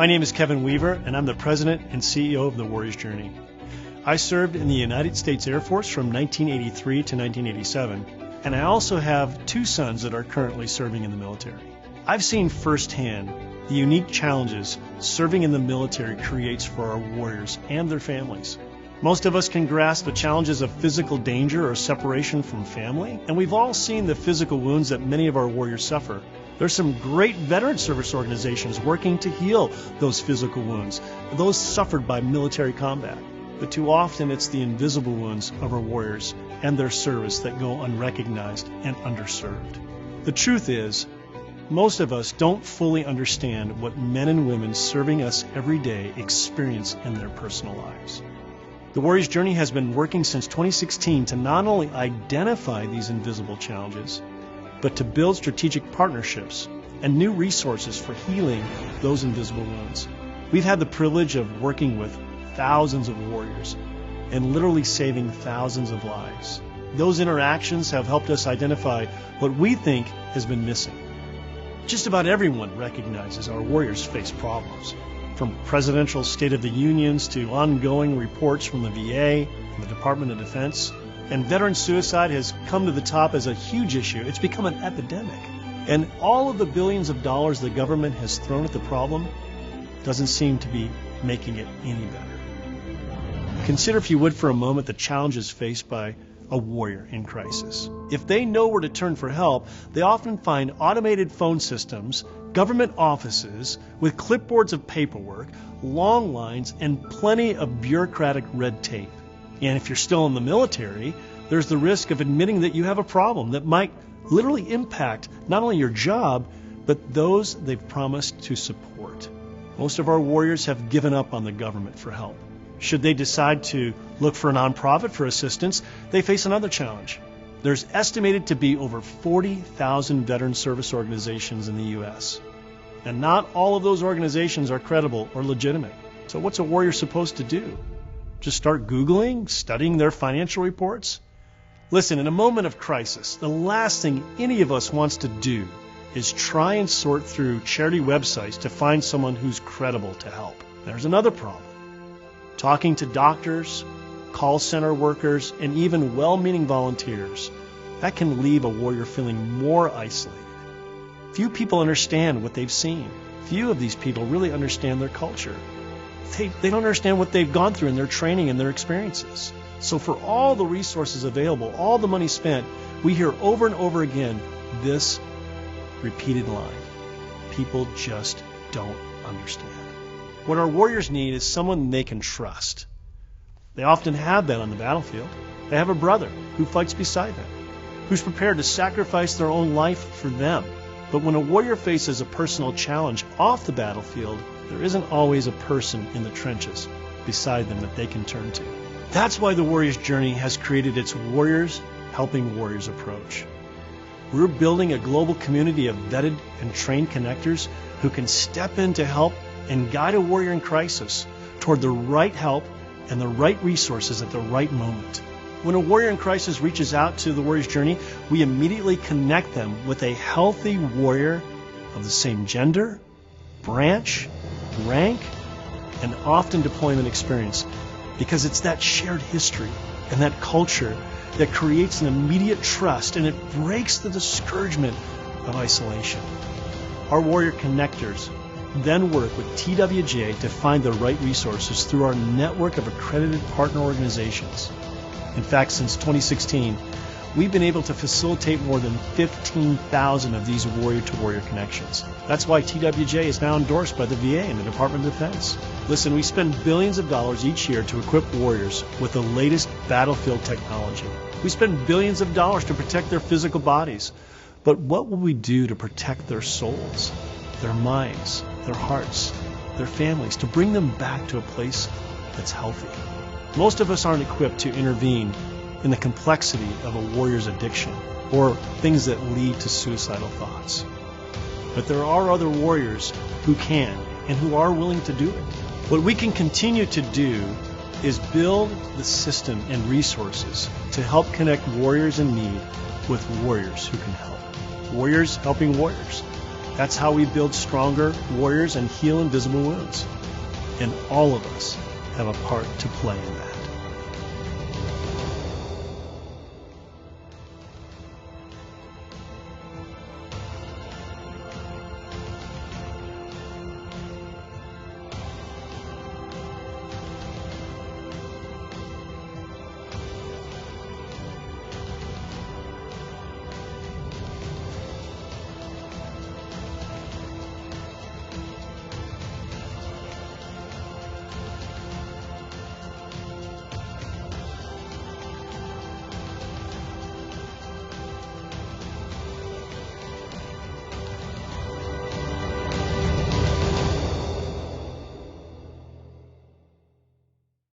My name is Kevin Weaver, and I'm the President and CEO of The Warrior's Journey. I served in the United States Air Force from 1983 to 1987, and I also have two sons that are currently serving in the military. I've seen firsthand the unique challenges serving in the military creates for our warriors and their families. Most of us can grasp the challenges of physical danger or separation from family, and we've all seen the physical wounds that many of our warriors suffer. There's some great veteran service organizations working to heal those physical wounds, those suffered by military combat. But too often it's the invisible wounds of our warriors and their service that go unrecognized and underserved. The truth is, most of us don't fully understand what men and women serving us every day experience in their personal lives. The Warrior's Journey has been working since 2016 to not only identify these invisible challenges, but to build strategic partnerships and new resources for healing those invisible wounds. We've had the privilege of working with thousands of warriors and literally saving thousands of lives. Those interactions have helped us identify what we think has been missing. Just about everyone recognizes our warriors face problems, from presidential State of the Unions to ongoing reports from the VA and the Department of Defense. And veteran suicide has come to the top as a huge issue. It's become an epidemic. And all of the billions of dollars the government has thrown at the problem doesn't seem to be making it any better. Consider, if you would, for a moment, the challenges faced by a warrior in crisis. If they know where to turn for help, they often find automated phone systems, government offices with clipboards of paperwork, long lines, and plenty of bureaucratic red tape. And if you're still in the military, there's the risk of admitting that you have a problem that might literally impact not only your job, but those they've promised to support. Most of our warriors have given up on the government for help. Should they decide to look for a nonprofit for assistance, they face another challenge. There's estimated to be over 40,000 veteran service organizations in the U.S. And not all of those organizations are credible or legitimate. So what's a warrior supposed to do? Just start Googling, studying their financial reports? Listen, in a moment of crisis, the last thing any of us wants to do is try and sort through charity websites to find someone who's credible to help. There's another problem. Talking to doctors, call center workers, and even well-meaning volunteers, that can leave a warrior feeling more isolated. Few people understand what they've seen. Few of these people really understand their culture. They don't understand what they've gone through in their training and their experiences. So for all the resources available, all the money spent, we hear over and over again this repeated line: people just don't understand. What our warriors need is someone they can trust. They often have that on the battlefield. They have a brother who fights beside them, who's prepared to sacrifice their own life for them. But when a warrior faces a personal challenge off the battlefield, there isn't always a person in the trenches beside them that they can turn to. That's why the Warrior's Journey has created its Warriors Helping Warriors approach. We're building a global community of vetted and trained connectors who can step in to help and guide a warrior in crisis toward the right help and the right resources at the right moment. When a warrior in crisis reaches out to the Warrior's Journey, we immediately connect them with a healthy warrior of the same gender, branch, rank, and often deployment experience, because it's that shared history and that culture that creates an immediate trust, and it breaks the discouragement of isolation. Our warrior connectors then work with TWJ to find the right resources through our network of accredited partner organizations. In fact, since 2016, we've been able to facilitate more than 15,000 of these warrior-to-warrior connections. That's why TWJ is now endorsed by the VA and the Department of Defense. Listen, we spend billions of dollars each year to equip warriors with the latest battlefield technology. We spend billions of dollars to protect their physical bodies. But what will we do to protect their souls, their minds, their hearts, their families, to bring them back to a place that's healthy? Most of us aren't equipped to intervene in the complexity of a warrior's addiction or things that lead to suicidal thoughts. But there are other warriors who can and who are willing to do it. What we can continue to do is build the system and resources to help connect warriors in need with warriors who can help. Warriors helping warriors. That's how we build stronger warriors and heal invisible wounds. And all of us have a part to play in that.